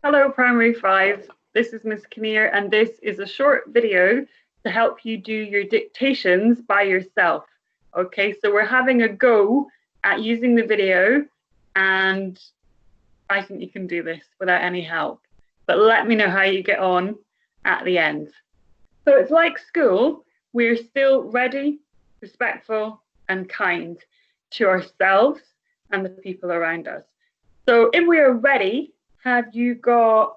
Hello, Primary 5. This is Miskin here, and this is a short video to help you do your dictations by yourself. Okay, so we're having a go at using the video, and I think you can do this without any help. But let me know how you get on at the end. So it's like school. We're still ready, respectful, and kind to ourselves and the people around us. So if we are ready, have you got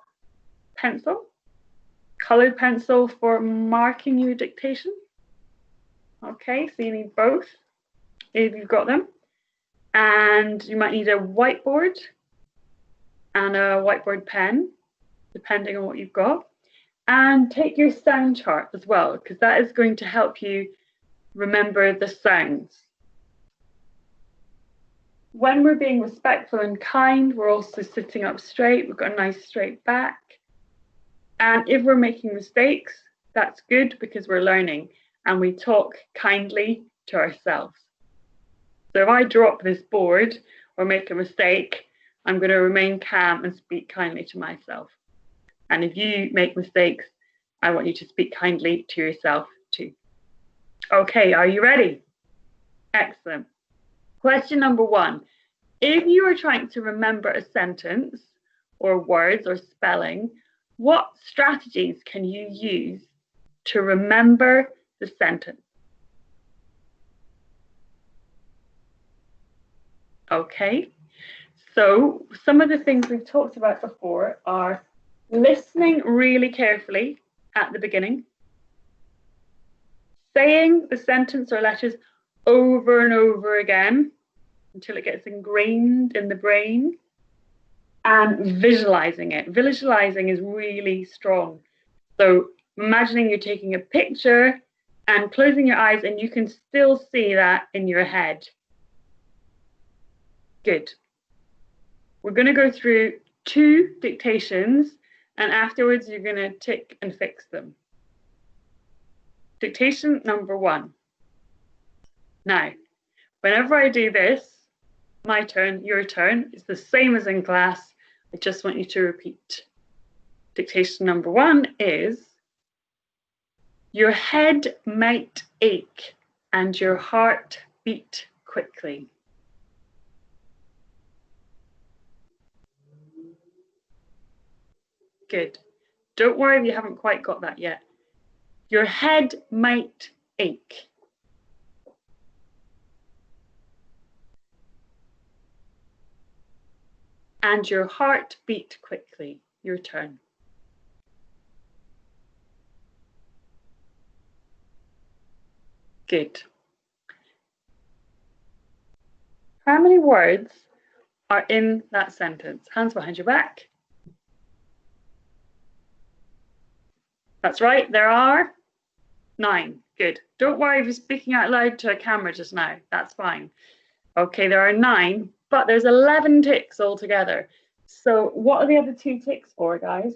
pencil, colored pencil for marking your dictation? Okay, so you need both if you've got them. And you might need a whiteboard and a whiteboard pen, depending on what you've got. And take your sound chart as well, because that is going to help you remember the sounds. When we're being respectful and kind, we're also sitting up straight. We've got a nice straight back. And if we're making mistakes, that's good because we're learning and we talk kindly to ourselves. So if I drop this board or make a mistake, I'm going to remain calm and speak kindly to myself. And if you make mistakes, I want you to speak kindly to yourself too. Okay, are you ready? Excellent. Question number 1. If you are trying to remember a sentence or words or spelling, what strategies can you use to remember the sentence? Okay, so some of the things we've talked about before are listening really carefully at the beginning, saying the sentence or letters over and over again until it gets ingrained in the brain, and visualizing it. Visualizing is really strong. So imagining you're taking a picture and closing your eyes and you can still see that in your head. Good. We're going to go through 2 dictations and afterwards you're going to tick and fix them. Dictation number 1. Now, whenever I do this, my turn, your turn, it's the same as in class. I just want you to repeat. Dictation number 1 is, your head might ache and your heart beat quickly. Good. Don't worry if you haven't quite got that yet. Your head might ache. And your heart beat quickly. Your turn. Good. How many words are in that sentence? Hands behind your back. That's right, there are 9. Good. Don't worry if you're speaking out loud to a camera just now. That's fine. Okay, there are 9, but there's 11 ticks altogether. So what are the other 2 ticks for, guys?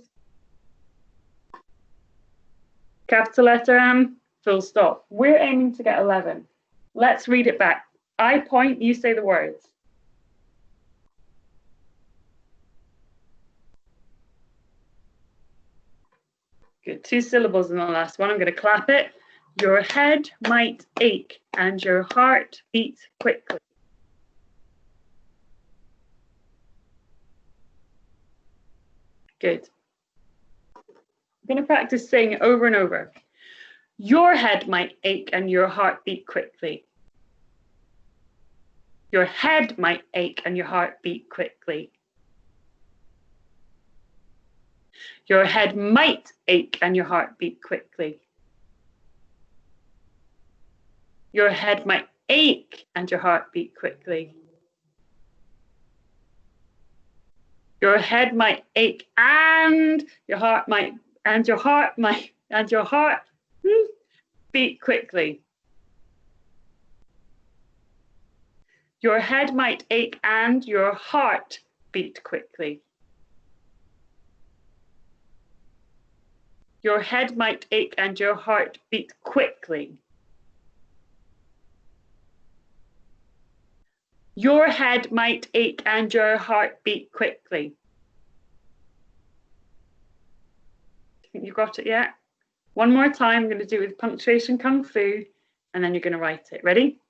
Capital letter M, full stop. We're aiming to get 11. Let's read it back. I point, you say the words. Good. 2 syllables in the last one. I'm going to clap it. Your head might ache and your heart beat quickly. Good. I'm going to practice saying it over and over. Your head might ache and your heart beat quickly. Your head might ache and your heart beat quickly. Your head might ache and your heart beat quickly. Your head might ache and your heart beat quickly. Your head might ache and your heart might beat quickly. Your head might ache and your heart beat quickly. Your head might ache and your heart beat quickly. Your head might ache and your heart beat quickly. You got it yet? One more time, I'm going to do it with punctuation kung fu, and then you're going to write it. Ready?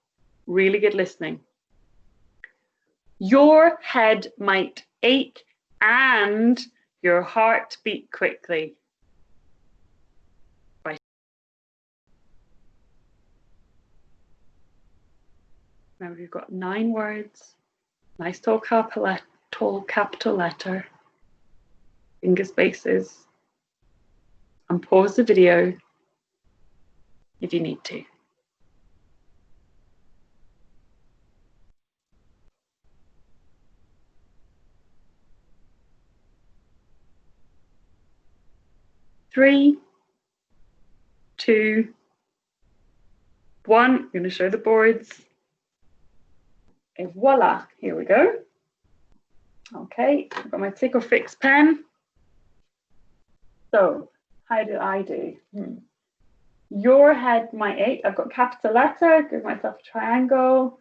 Really good listening. Your head might ache and your heart beat quickly. Right. Now we've got 9 words. Nice tall capital letter. Finger spaces. And pause the video if you need to. Three, 2, 1. I'm going to show the boards. And voila, here we go. Okay, I've got my tick or fix pen. So, how did I do? Your head might ache. I've got capital letter, give myself a triangle,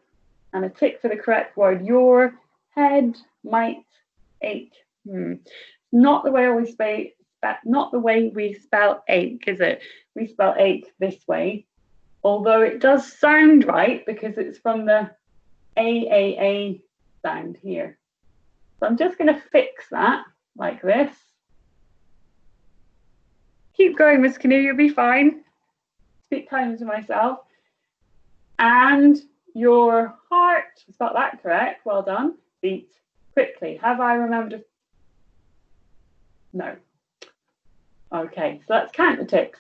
and a tick for the correct word. Your head might ache. Not the way we spell ache, is it? We spell ache this way, although it does sound right because it's from the A sound here. So I'm just going to fix that like this. Keep going, Miss Canoe, you'll be fine. Speak kindly to myself. And your heart, spelled that correct, well done, beat quickly. Have I remembered? No. Okay, so let's count the ticks.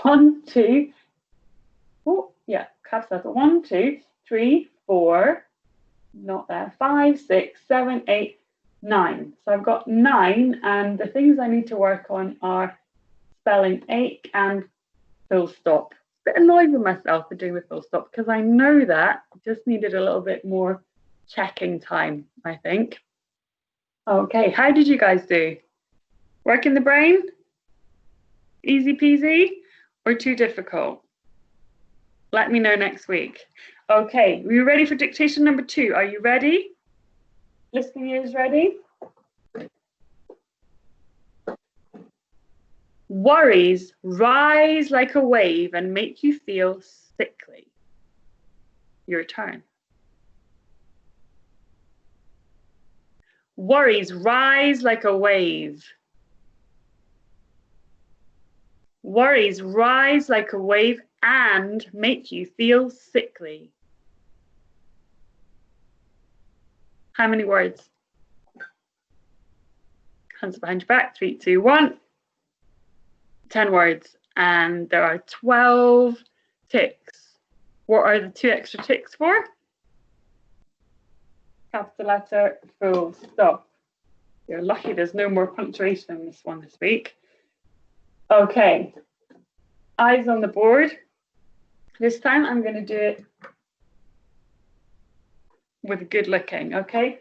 1, 2, oh, yeah, capital letter. 1, 2, 3, 4, not there, 5, 6, 7, 8, 9. So I've got 9, and the things I need to work on are spelling ache and full stop. A bit annoyed with myself for doing the full stop because I know that I just needed a little bit more checking time, I think. Okay, how did you guys do? Working the brain? Easy peasy or too difficult? Let me know next week. Okay, are you ready for dictation number 2? Are you ready? Listening ears ready? Worries rise like a wave and make you feel sickly. Your turn. Worries rise like a wave. Worries rise like a wave and make you feel sickly. How many words? Hands behind your back. 3, 2, 1. 10 words. And there are 12 ticks. What are the 2 extra ticks for? Capital letter, full stop. You're lucky there's no more punctuation in this one this week. Okay, eyes on the board. This time I'm going to do it with good looking, okay?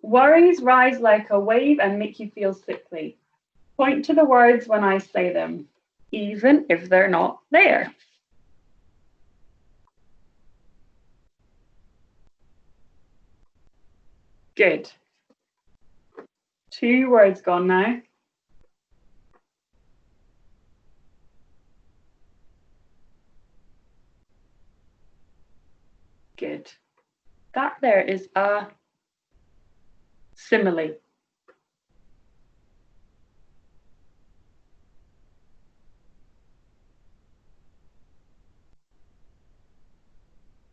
Worries rise like a wave and make you feel sickly. Point to the words when I say them, even if they're not there. Good. 2 words gone now. Good. That there is a simile.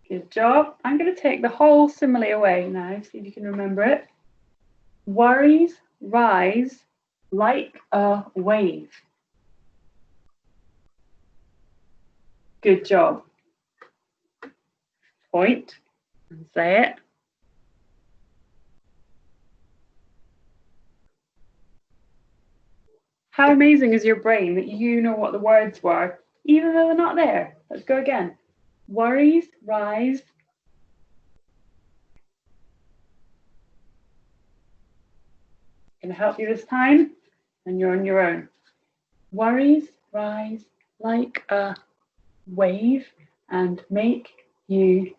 Good job. I'm going to take the whole simile away now, see if you can remember it. Worries rise like a wave. Good job. Point and say it. How amazing is your brain that you know what the words were, even though they're not there? Let's go again. Worries rise. Can I help you this time? And you're on your own. Worries rise like a wave and make you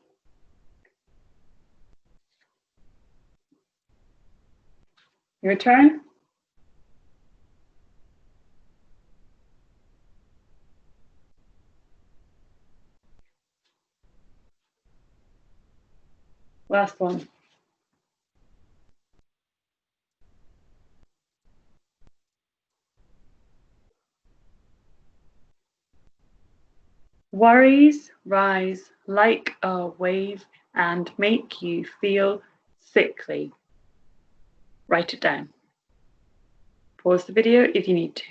your turn. Last one. Worries rise like a wave and make you feel sickly. Write it down. Pause the video if you need to.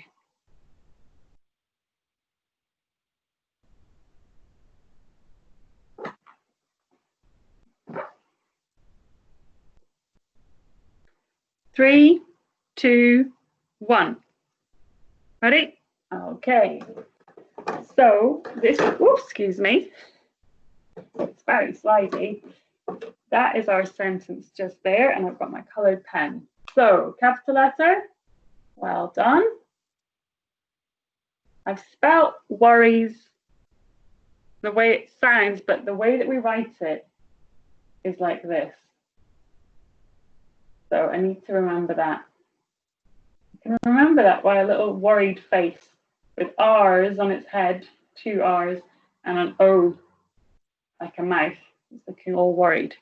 Three, two, one. Ready? Okay. So this, oops, excuse me. It's very slidey. That is our sentence just there, and I've got my coloured pen. So, capital letter, well done. I've spelt worries the way it sounds, but the way that we write it is like this. So I need to remember that. You can remember that by a little worried face with R's on its head, 2 R's, and an O like a mouth. It's looking all worried.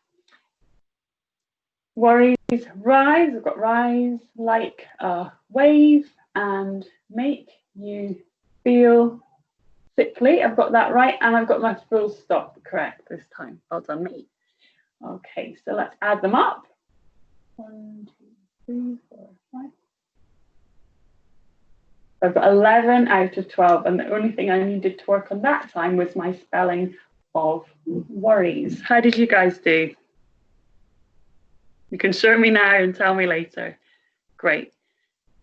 Worries rise, I've got rise like a wave and make you feel sickly. I've got that right, and I've got my full stop correct this time. Well done, me. Okay, so let's add them up. 1, 2, 3, 4, 5. I've got 11 out of 12, and the only thing I needed to work on that time was my spelling of worries. How did you guys do? You can show me now and tell me later. Great.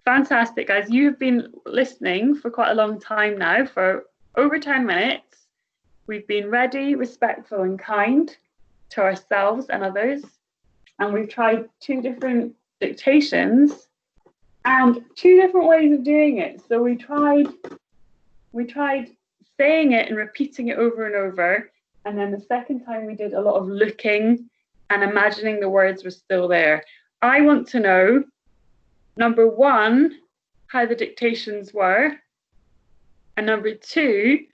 Fantastic, guys. You've been listening for quite a long time now, for over 10 minutes. We've been ready, respectful, and kind to ourselves and others. And we've tried 2 different dictations and 2 different ways of doing it. So we tried saying it and repeating it over and over. And then the second time we did a lot of looking and imagining the words were still there. I want to know, number 1, how the dictations were. And number 2,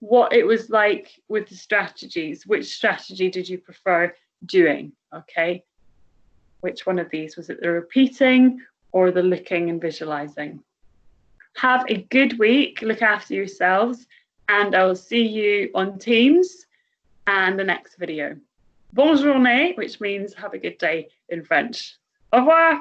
what it was like with the strategies. Which strategy did you prefer doing? Okay. Which one of these? Was it the repeating or the looking and visualizing? Have a good week. Look after yourselves. And I will see you on Teams and the next video. Bonne journée, which means have a good day in French. Au revoir.